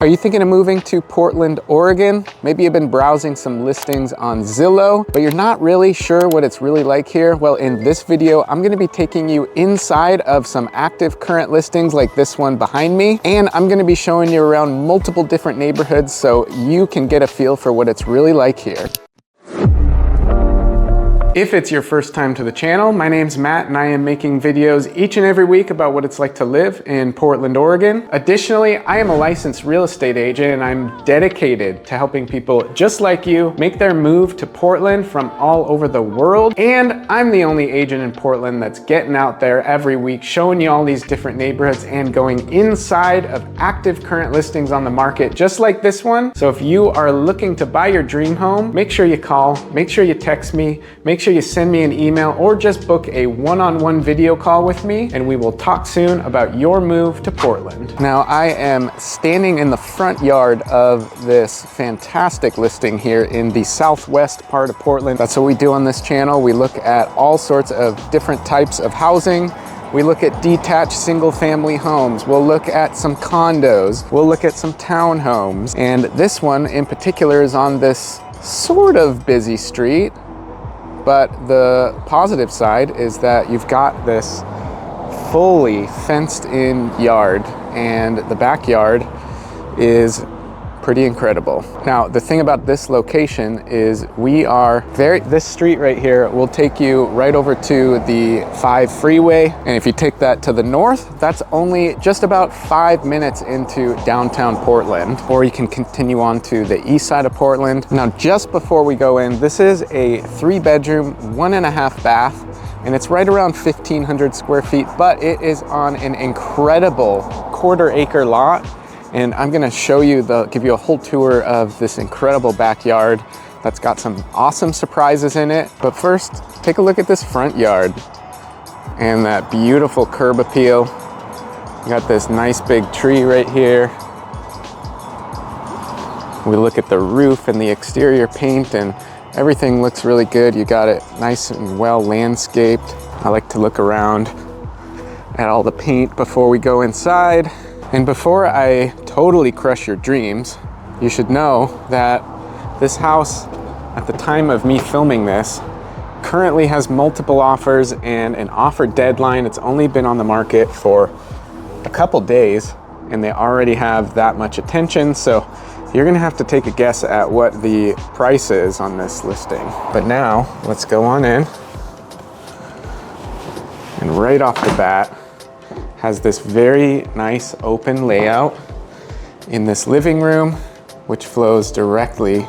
Are you thinking of moving to Portland, Oregon? Maybe you've been browsing some listings on Zillow, but you're not really sure what it's really like here. Well, in this video, I'm gonna be taking you inside of some active current listings like this one behind me, and I'm gonna be showing you around multiple different neighborhoods so you can get a feel for what it's really like here. If it's your first time to the channel, my name's Matt and I am making videos each and every week about what it's like to live in Portland, Oregon. Additionally, I am a licensed real estate agent and I'm dedicated to helping people just like you make their move to Portland from all over the world. And I'm the only agent in Portland that's getting out there every week, showing you all these different neighborhoods and going inside of active current listings on the market, just like this one. So if you are looking to buy your dream home, make sure you call, make sure you text me, make sure you send me an email or just book a one-on-one video call with me and we will talk soon about your move to Portland. Now I am standing in the front yard of this fantastic listing here in the southwest part of Portland. That's what we do on this channel. We look at all sorts of different types of housing. We look at detached single family homes. We'll look at some condos. We'll look at some townhomes. And this one in particular is on this sort of busy street. But the positive side is that you've got this fully fenced in yard and the backyard is pretty incredible. Now, the thing about this location is this street right here will take you right over to the 5 freeway. And if you take that to the north, that's only just about 5 minutes into downtown Portland, or you can continue on to the east side of Portland. Now, just before we go in, this is a 3-bedroom, 1.5 bath, and it's right around 1,500 square feet, but it is on an incredible 1/4 acre lot. And I'm gonna show you, give you a whole tour of this incredible backyard that's got some awesome surprises in it. But first, take a look at this front yard and that beautiful curb appeal. You got this nice big tree right here. We look at the roof and the exterior paint and everything looks really good. You got it nice and well landscaped. I like to look around at all the paint before we go inside. And before I totally crush your dreams, you should know that this house, at the time of me filming this, currently has multiple offers and an offer deadline. It's only been on the market for a couple days and they already have that much attention. So you're gonna have to take a guess at what the price is on this listing. But now let's go on in. And right off the bat, has this very nice open layout in this living room, which flows directly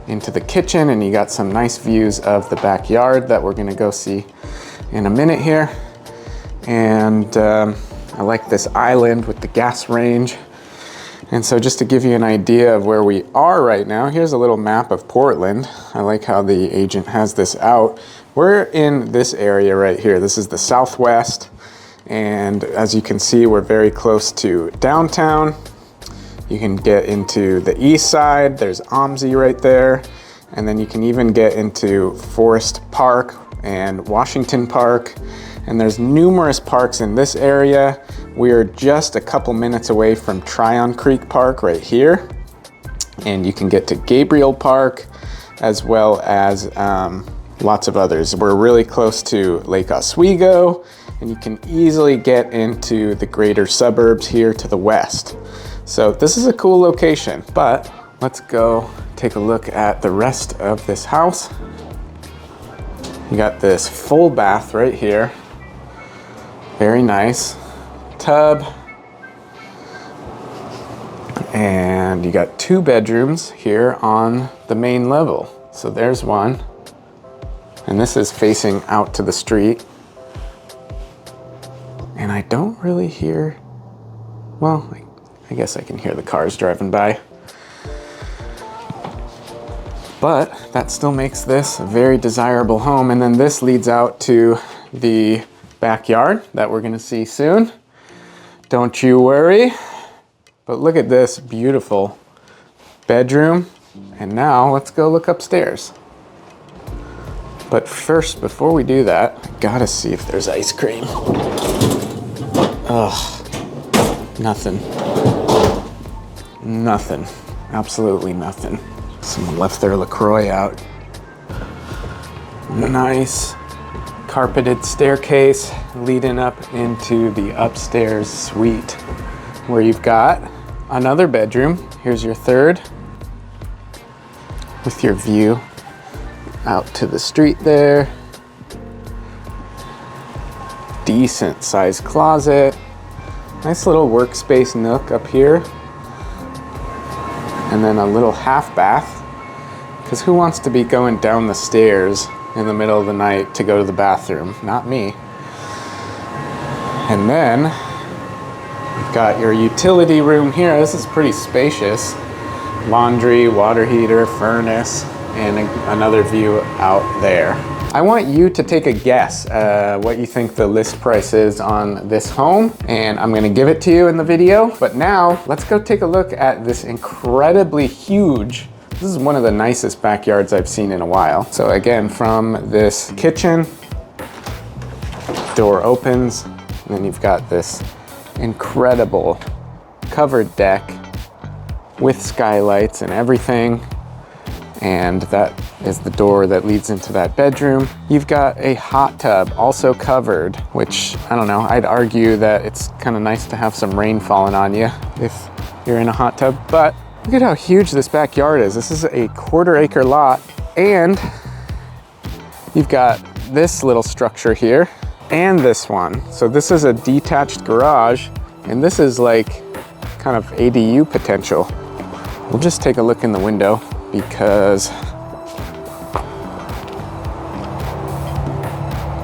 into the kitchen, and you got some nice views of the backyard that we're gonna go see in a minute here. And I like this island with the gas range. And so just to give you an idea of where we are right now, here's a little map of Portland. I like how the agent has this out. We're in this area right here. This is the southwest. And as you can see, we're very close to downtown. You can get into the east side. There's OMSI right there. And then you can even get into Forest Park and Washington Park. And there's numerous parks in this area. We are just a couple minutes away from Tryon Creek Park right here. And you can get to Gabriel Park as well as lots of others. We're really close to Lake Oswego. And you can easily get into the greater suburbs here to the west. So this is a cool location, but let's go take a look at the rest of this house. You got this full bath right here. Very nice. Tub. And you got 2 bedrooms here on the main level. So there's one. And this is facing out to the street. And I don't really hear, well, I guess I can hear the cars driving by. But that still makes this a very desirable home. And then this leads out to the backyard that we're gonna see soon. Don't you worry. But look at this beautiful bedroom. And now let's go look upstairs. But first, before we do that, I gotta see if there's ice cream. Ugh, nothing. Nothing, absolutely nothing. Someone left their LaCroix out. Nice carpeted staircase leading up into the upstairs suite where you've got another bedroom. Here's your third with your view out to the street there. Decent sized closet. Nice little workspace nook up here. And then a little half bath. Because who wants to be going down the stairs in the middle of the night to go to the bathroom? Not me. And then you've got your utility room here. This is pretty spacious. Laundry, water heater, furnace, and another view out there. I want you to take a guess what you think the list price is on this home, and I'm gonna give it to you in the video. But now, let's go take a look at this incredibly huge, this is one of the nicest backyards I've seen in a while. So again, from this kitchen, door opens, and then you've got this incredible covered deck with skylights and everything. And that is the door that leads into that bedroom. You've got a hot tub also covered, which I don't know, I'd argue that it's kind of nice to have some rain falling on you if you're in a hot tub. But look at how huge this backyard is. This is a 1/4 acre lot, and you've got this little structure here and this one. So this is a detached garage, and this is like kind of ADU potential. We'll just take a look in the window, because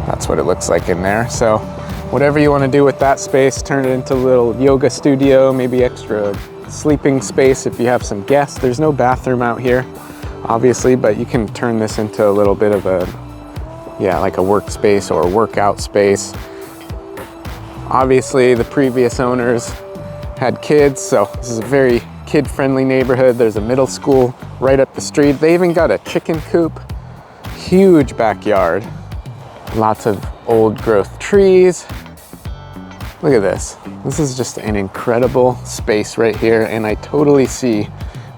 that's what it looks like in there. So whatever you want to do with that space, turn it into a little yoga studio, maybe extra sleeping space if you have some guests. There's no bathroom out here, obviously, but you can turn this into a little bit of a, yeah, like a workspace or a workout space. Obviously, the previous owners had kids, so this is a very kid-friendly neighborhood. There's a middle school right up the street. They even got a chicken coop. Huge backyard. Lots of old growth trees. Look at this. This is just an incredible space right here, and I totally see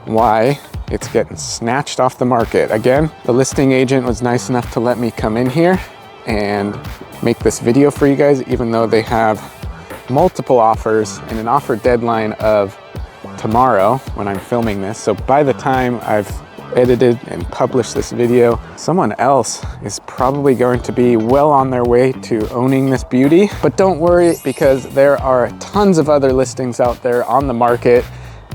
why it's getting snatched off the market. Again, the listing agent was nice enough to let me come in here and make this video for you guys, even though they have multiple offers and an offer deadline of tomorrow when I'm filming this. So by the time I've edited and published this video, someone else is probably going to be well on their way to owning this beauty. But don't worry, because there are tons of other listings out there on the market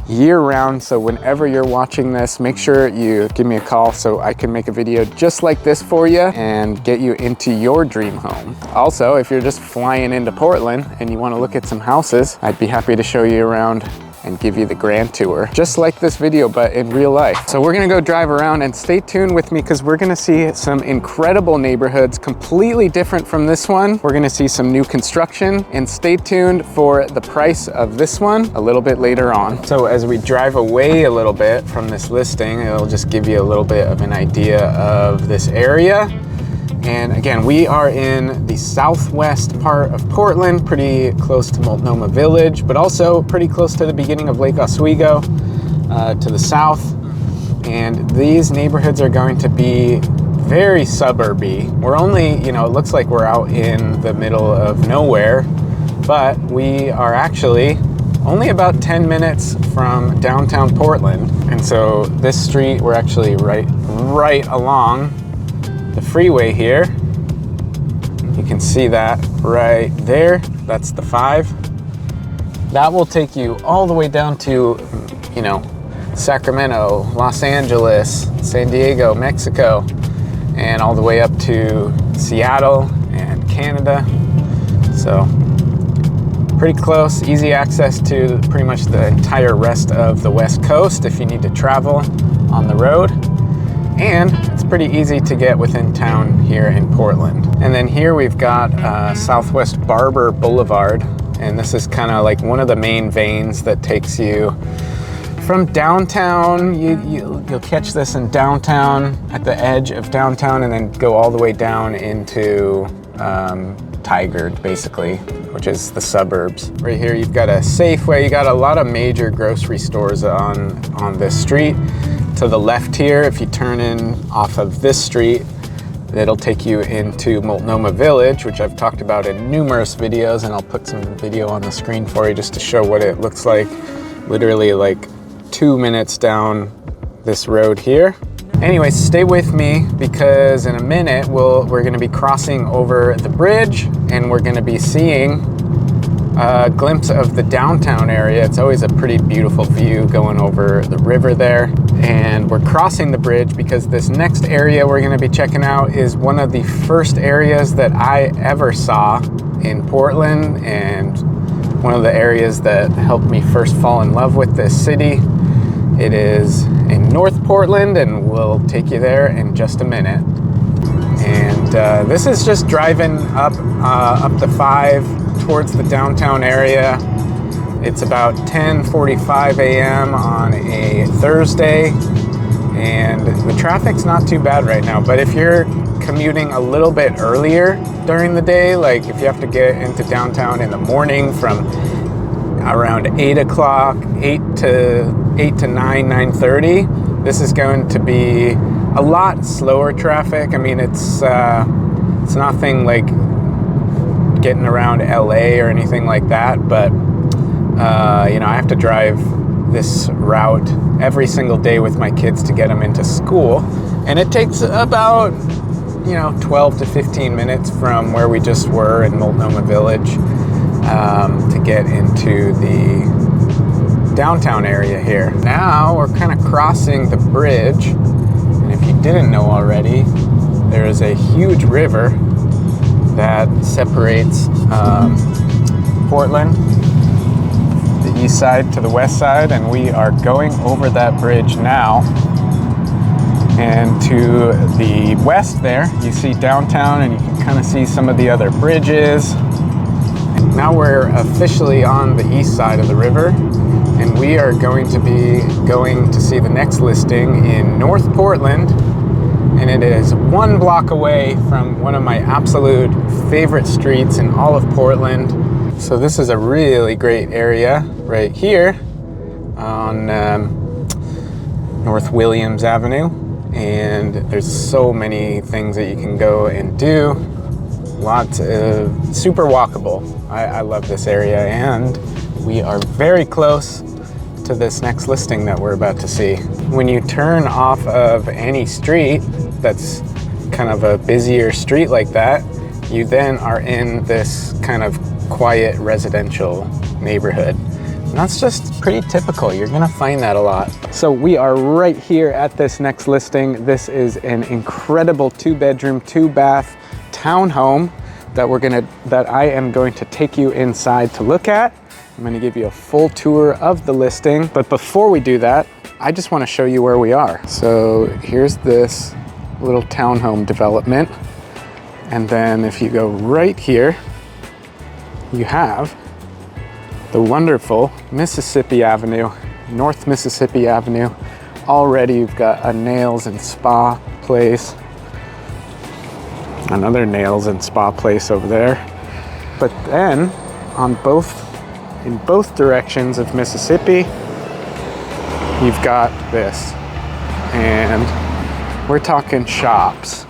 year round. So whenever you're watching this, make sure you give me a call so I can make a video just like this for you and get you into your dream home. Also, if you're just flying into Portland and you want to look at some houses, I'd be happy to show you around and give you the grand tour, just like this video, but in real life. So we're gonna go drive around, and stay tuned with me, because we're gonna see some incredible neighborhoods, completely different from this one. We're gonna see some new construction, and stay tuned for the price of this one a little bit later on. So as we drive away a little bit from this listing, it'll just give you a little bit of an idea of this area. And again, we are in the southwest part of Portland, pretty close to Multnomah Village, but also pretty close to the beginning of Lake Oswego to the south. And these neighborhoods are going to be very suburby. We're only, you know, it looks like we're out in the middle of nowhere, but we are actually only about 10 minutes from downtown Portland. And so this street, we're actually right along the freeway here. You can see that right there. That's the 5. That will take you all the way down to, you know, Sacramento, Los Angeles, San Diego, Mexico, and all the way up to Seattle and Canada. So pretty close, easy access to pretty much the entire rest of the West Coast if you need to travel on the road. And it's pretty easy to get within town here in Portland. And then here we've got Southwest Barber Boulevard. And this is kind of like one of the main veins that takes you from downtown. You'll catch this in downtown, at the edge of downtown, and then go all the way down into Tigard, basically, which is the suburbs. Right here, you've got a Safeway. You got a lot of major grocery stores on this street. To the left here, if you turn in off of this street, it'll take you into Multnomah Village, which I've talked about in numerous videos, and I'll put some video on the screen for you just to show what it looks like. Literally like 2 minutes down this road here. Anyways, stay with me because in a minute we're gonna be crossing over the bridge and we're gonna be seeing a glimpse of the downtown area. It's always a pretty beautiful view going over the river there. And we're crossing the bridge because this next area we're gonna be checking out is one of the first areas that I ever saw in Portland, and one of the areas that helped me first fall in love with this city. It is in North Portland, and we'll take you there in just a minute. And this is just driving up the 5 towards the downtown area. It's about 10:45 a.m. on a Thursday, and the traffic's not too bad right now. But if you're commuting a little bit earlier during the day, like if you have to get into downtown in the morning from around 8 o'clock, 8 to 9, 9:30, this is going to be a lot slower traffic. I mean, it's nothing like getting around LA or anything like that, but you know, I have to drive this route every single day with my kids to get them into school, and it takes about 12 to 15 minutes from where we just were in Multnomah Village to get into the downtown area here. Now we're kind of crossing the bridge, and if you didn't know already, there is a huge river that separates Portland, the east side to the west side, and we are going over that bridge now. And to the west there, you see downtown, and you can kind of see some of the other bridges. Now we're officially on the east side of the river, and we are going to be going to see the next listing in North Portland, and it is 1 block away from one of my absolute favorite streets in all of Portland. So this is a really great area right here on North Williams Avenue, and there's so many things that you can go and do. Lots of super walkable. I love this area, and we are very close to this next listing that we're about to see. When you turn off of any street that's kind of a busier street like that, you then are in this kind of quiet residential neighborhood. And that's just pretty typical. You're gonna find that a lot. So we are right here at this next listing. This is an incredible 2-bedroom, 2-bath townhome that I am going to take you inside to look at. I'm gonna give you a full tour of the listing. But before we do that, I just wanna show you where we are. So here's this little townhome development. And then if you go right here, you have the wonderful Mississippi Avenue, North Mississippi Avenue. Already you've got a nails and spa place, another nails and spa place over there. But then in both directions of Mississippi, you've got this, and we're talking shops,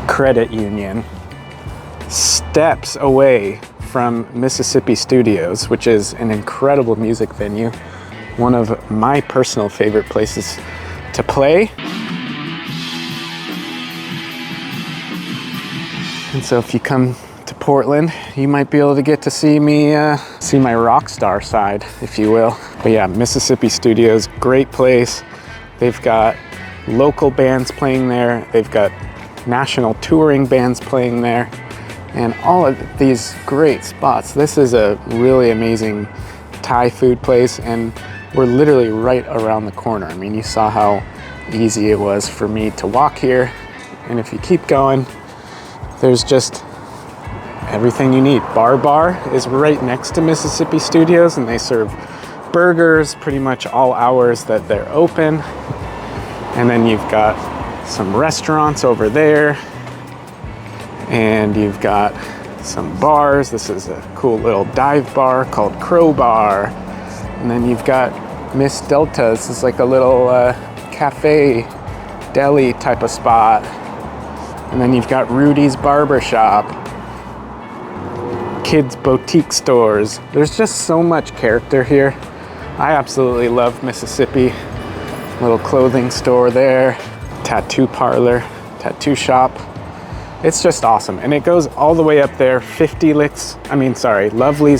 credit union, steps away from Mississippi Studios, which is an incredible music venue, one of my personal favorite places to play. And so if you come to Portland, you might be able to get to see me, see my rock star side, if you will. But yeah, Mississippi Studios, great place. They've got local bands playing there. They've got national touring bands playing there, and all of these great spots. This is a really amazing Thai food place, and we're literally right around the corner. I mean, you saw how easy it was for me to walk here, and if you keep going, there's just everything you need. Bar is right next to Mississippi Studios, and they serve burgers pretty much all hours that they're open. And then you've got some restaurants over there, and you've got some bars. This is a cool little dive bar called Crowbar. And then you've got Miss Delta's. This is like a little cafe, deli type of spot. And then you've got Rudy's Barber Shop, kids boutique stores. There's just so much character here. I absolutely love Mississippi. Little clothing store there, tattoo parlor, tattoo shop. It's just awesome. And it goes all the way up there, Lovely's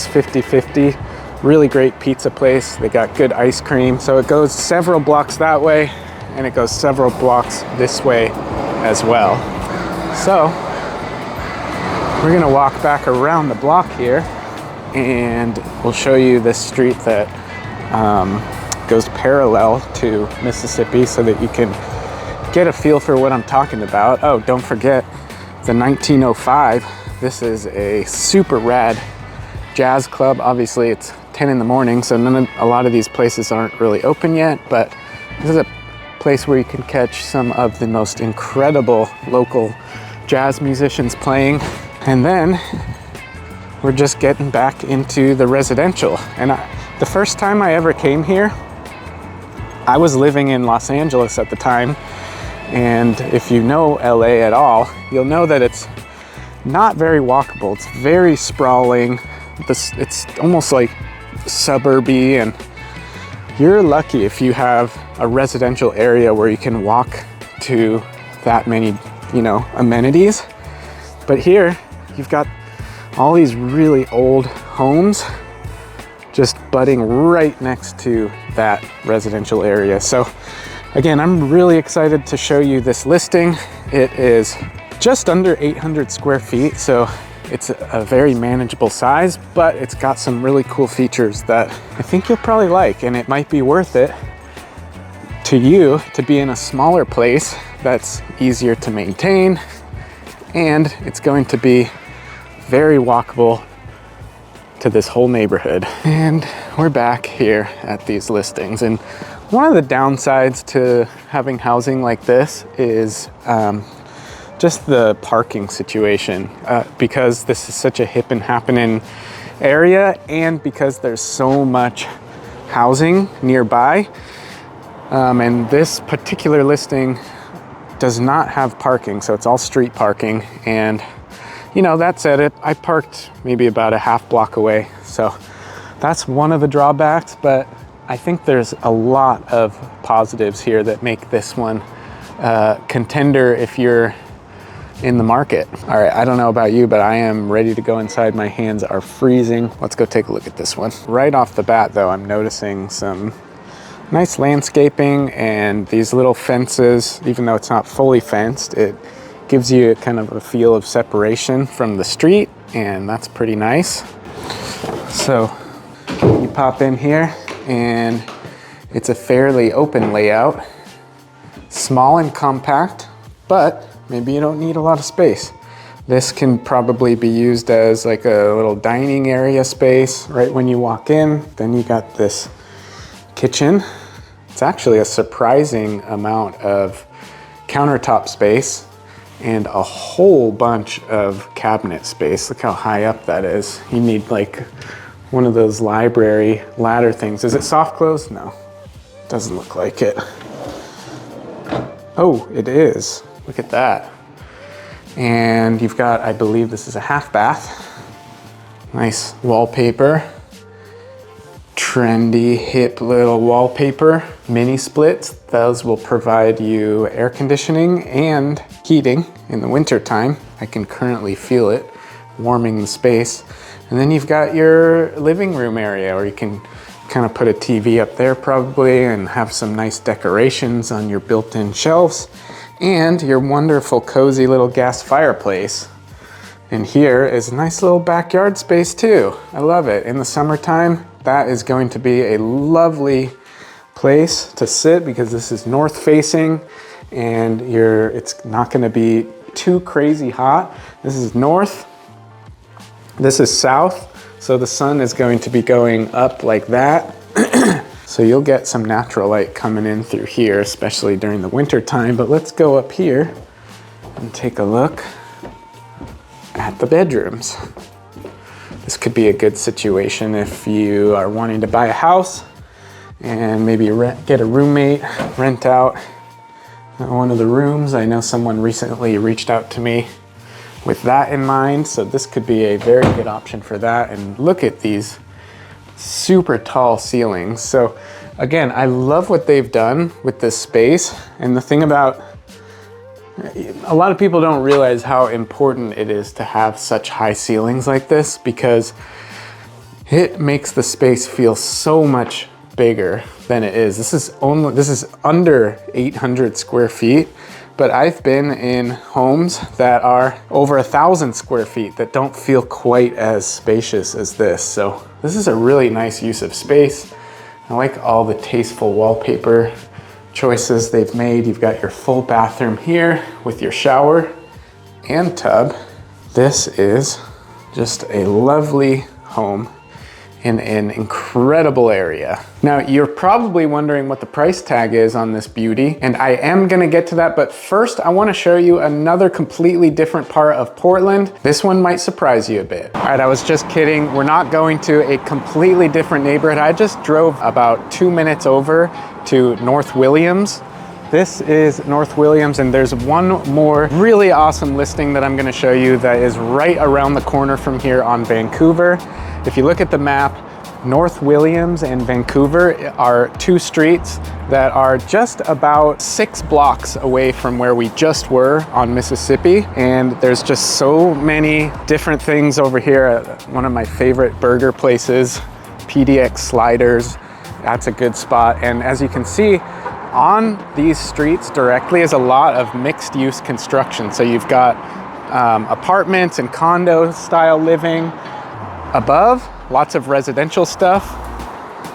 50/50. Really great pizza place. They got good ice cream. So it goes several blocks that way and it goes several blocks this way as well. So we're gonna walk back around the block here and we'll show you this street that goes parallel to Mississippi so that you can get a feel for what I'm talking about. Oh, don't forget the 1905. This is a super rad jazz club. Obviously it's 10 in the morning, so a lot of these places aren't really open yet, but this is a place where you can catch some of the most incredible local jazz musicians playing. And then we're just getting back into the residential. And the first time I ever came here, I was living in Los Angeles at the time. And if you know LA at all, you'll know that it's not very walkable. It's very sprawling. It's almost like suburby, and you're lucky if you have a residential area where you can walk to that many, amenities. But here you've got all these really old homes just butting right next to that residential area. So again, I'm really excited to show you this listing. It is just under 800 square feet, so it's a very manageable size, but it's got some really cool features that I think you'll probably like, and it might be worth it to you to be in a smaller place that's easier to maintain, and it's going to be very walkable to this whole neighborhood. And we're back here at these listings, and one of the downsides to having housing like this is just the parking situation, because this is such a hip and happening area, and because there's so much housing nearby. And this particular listing does not have parking, so it's all street parking. And that said, I parked maybe about a half block away, so that's one of the drawbacks, but I think there's a lot of positives here that make this one contender if you're in the market. All right, I don't know about you, but I am ready to go inside. My hands are freezing. Let's go take a look at this one. Right off the bat though, I'm noticing some nice landscaping and these little fences. Even though it's not fully fenced, it gives you kind of a feel of separation from the street, and that's pretty nice. So you pop in here and it's a fairly open layout, small and compact, but maybe you don't need a lot of space. This can probably be used as like a little dining area space right when you walk in. Then you got this kitchen. It's actually a surprising amount of countertop space and a whole bunch of cabinet space. Look how high up that is. You need like one of those library ladder things. Is it soft close? No, doesn't look like it. Oh, it is. Look at that. And you've got, I believe this is a half bath. Nice wallpaper. Trendy, hip little wallpaper. Mini splits. Those will provide you air conditioning and heating in the winter time. I can currently feel it warming the space. And then you've got your living room area where you can kind of put a TV up there probably and have some nice decorations on your built-in shelves. And your wonderful cozy little gas fireplace. And here is a nice little backyard space too. I love it. In the summertime, that is going to be a lovely place to sit because this is north facing and it's not gonna be too crazy hot. This is north, this is south, so the sun is going to be going up like that. So you'll get some natural light coming in through here, especially during the winter time. But let's go up here and take a look at the bedrooms. This could be a good situation if you are wanting to buy a house and maybe get a roommate, rent out one of the rooms. I know someone recently reached out to me with that in mind, so this could be a very good option for that. And look at these super tall ceilings. So again, I love what they've done with this space. And the thing about, a lot of people don't realize how important it is to have such high ceilings like this, because it makes the space feel so much bigger than it is. This is under 800 square feet, but I've been in homes that are over 1,000 square feet that don't feel quite as spacious as this. So this is a really nice use of space. I like all the tasteful wallpaper choices they've made. You've got your full bathroom here with your shower and tub. This is just a lovely home in an incredible area. Now, you're probably wondering what the price tag is on this beauty, and I am gonna get to that, but first I wanna show you another completely different part of Portland. This one might surprise you a bit. All right, I was just kidding. We're not going to a completely different neighborhood. I just drove about 2 minutes over to North Williams. This is North Williams, and there's one more really awesome listing that I'm gonna show you that is right around the corner from here on Vancouver. If you look at the map, North Williams and Vancouver are two streets that are just about 6 blocks away from where we just were on Mississippi. And there's just so many different things over here. One of my favorite burger places, PDX Sliders, that's a good spot. And as you can see, on these streets directly is a lot of mixed use construction. So you've got apartments and condo style living. Above, lots of residential stuff,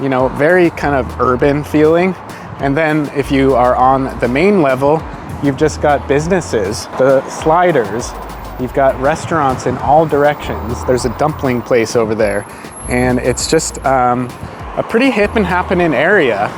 you know, very kind of urban feeling. And then if you are on the main level, you've just got businesses, the Sliders, you've got restaurants in all directions. There's a dumpling place over there. And it's just a pretty hip and happening area.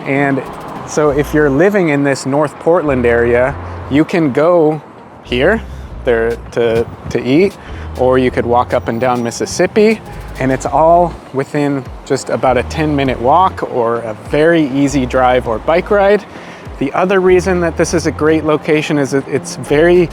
And so if you're living in this North Portland area, you can go here there to eat, or you could walk up and down Mississippi, and it's all within just about a 10-minute walk or a very easy drive or bike ride. The other reason that this is a great location is that it's very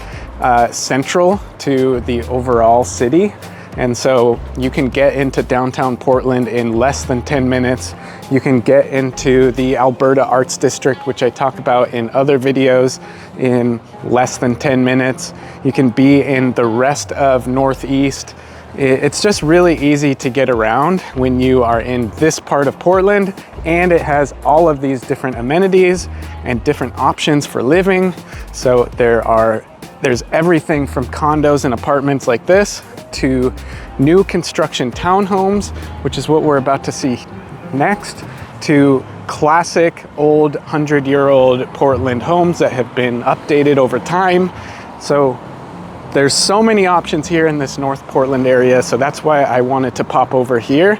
central to the overall city. And so you can get into downtown Portland in less than 10 minutes. You can get into the Alberta Arts District, which I talk about in other videos, in less than 10 minutes. You can be in the rest of Northeast. It's just really easy to get around when you are in this part of Portland, and it has all of these different amenities and different options for living. So there's everything from condos and apartments like this to new construction townhomes, which is what we're about to see next, to classic old 100-year-old Portland homes that have been updated over time. So there's so many options here in this North Portland area. So that's why I wanted to pop over here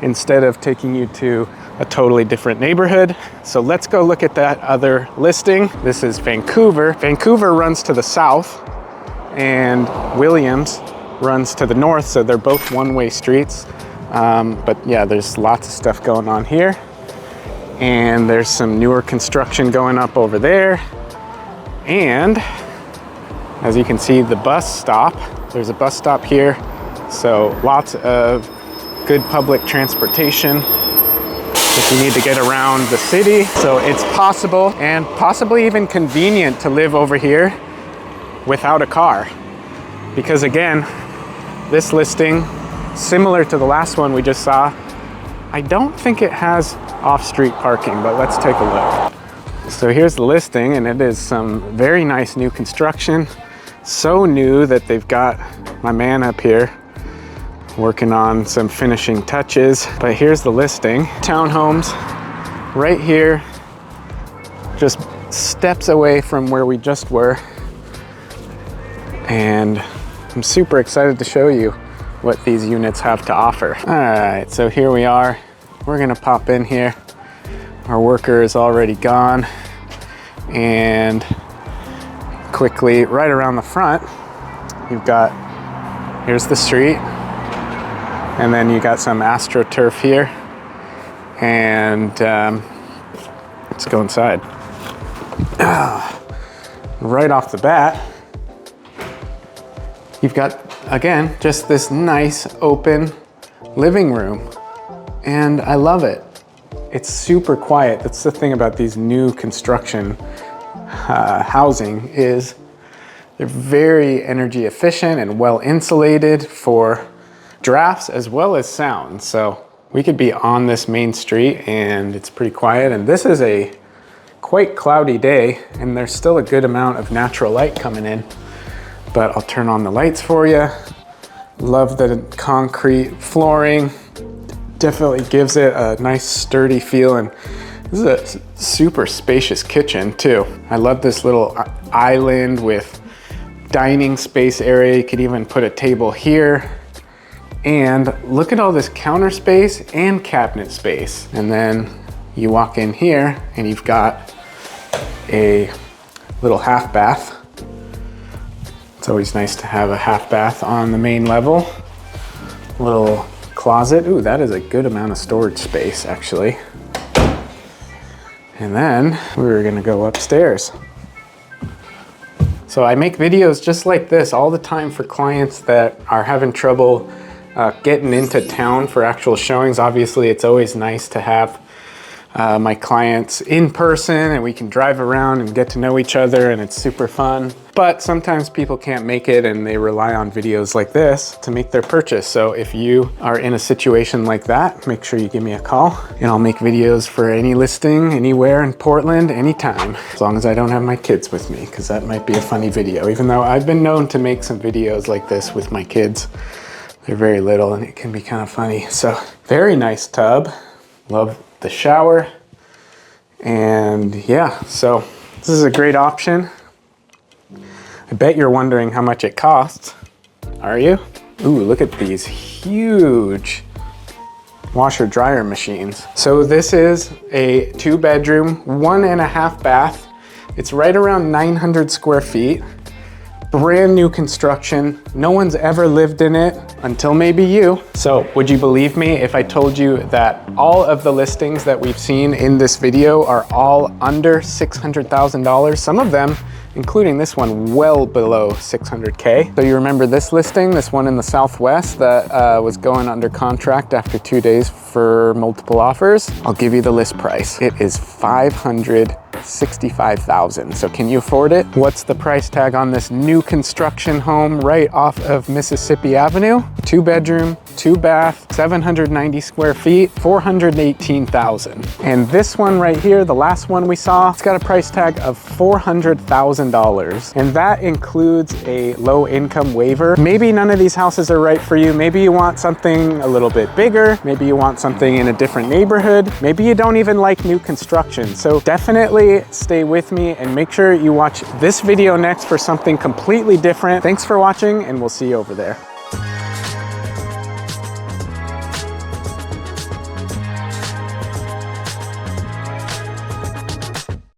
instead of taking you to a totally different neighborhood. So let's go look at that other listing. This is Vancouver. Vancouver runs to the south and Williams runs to the north, so they're both one-way streets. But yeah, there's lots of stuff going on here. And there's some newer construction going up over there. And as you can see, the bus stop, there's a bus stop here. So lots of good public transportation if you need to get around the city. So it's possible, and possibly even convenient, to live over here without a car. Because again, this listing, similar to the last one we just saw, I don't think it has off-street parking, but let's take a look. So here's the listing, and it is some very nice new construction. So new that they've got my man up here working on some finishing touches. But here's the listing. Townhomes right here, just steps away from where we just were. And I'm super excited to show you what these units have to offer. All right, so here we are. We're gonna pop in here. Our worker is already gone. And quickly, right around the front, you've got here's the street. And then you got some AstroTurf here. And let's go inside. Right off the bat, you've got, again, just this nice open living room. And I love it. It's super quiet. That's the thing about these new construction housing is they're very energy efficient and well insulated for drafts as well as sound. So we could be on this main street and it's pretty quiet. And this is a quite cloudy day and there's still a good amount of natural light coming in. But I'll turn on the lights for you. Love the concrete flooring. Definitely gives it a nice sturdy feel, and this is a super spacious kitchen too. I love this little island with dining space area. You could even put a table here. And look at all this counter space and cabinet space. And then you walk in here and you've got a little half bath. It's always nice to have a half bath on the main level. Little closet. Ooh, that is a good amount of storage space actually. And then we're gonna go upstairs. So I make videos just like this all the time for clients that are having trouble getting into town for actual showings. Obviously, it's always nice to have my clients in person and we can drive around and get to know each other and it's super fun. But sometimes people can't make it and they rely on videos like this to make their purchase. So if you are in a situation like that, make sure you give me a call and I'll make videos for any listing anywhere in Portland, anytime, as long as I don't have my kids with me, because that might be a funny video. Even though I've been known to make some videos like this with my kids. They're very little and it can be kind of funny. So very nice tub. Love the shower. And yeah, so this is a great option. I bet you're wondering how much it costs. Are you? Ooh, look at these huge washer dryer machines. So this is a 2-bedroom, 1.5 bath. It's right around 900 square feet. Brand new construction. No one's ever lived in it until maybe you. So would you believe me if I told you that all of the listings that we've seen in this video are all under $600,000? Some of them, including this one, well below 600K. So you remember this listing, this one in the Southwest that was going under contract after 2 days for multiple offers? I'll give you the list price. It is $565,000. So can you afford it? What's the price tag on this new construction home right off of Mississippi Avenue? 2-bedroom, 2-bath, 790 square feet, $418,000. And this one right here, the last one we saw, it's got a price tag of $400,000. And that includes a low income waiver. Maybe none of these houses are right for you. Maybe you want something a little bit bigger. Maybe you want something in a different neighborhood. Maybe you don't even like new construction. So definitely stay with me and make sure you watch this video next for something completely different. Thanks for watching and we'll see you over there.